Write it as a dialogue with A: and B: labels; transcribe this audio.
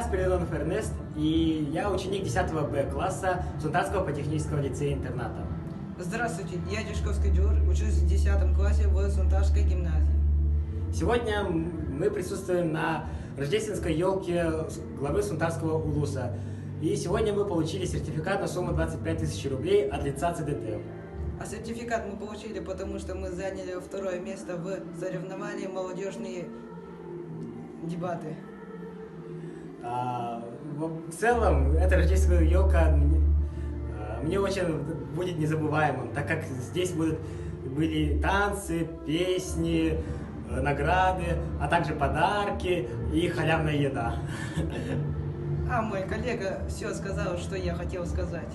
A: Спиридонов Эрнест, и я ученик 10 Б класса Сунтарского политехнического лицея-интерната.
B: Здравствуйте, я Дишковский Дюр, учусь в 10 классе в Сунтарской гимназии.
A: Сегодня мы присутствуем на рождественской елке главы Сунтарского улуса. И сегодня мы получили сертификат на сумму 25 тысяч рублей от лица ЦДТ.
B: А сертификат мы получили, потому что мы заняли 2 место в соревновании «Молодежные дебаты».
A: В целом, эта рождественская елка мне очень будет незабываемым, так как здесь были танцы, песни, награды, а также подарки и халявная еда.
B: А мой коллега все сказал, что я хотел сказать.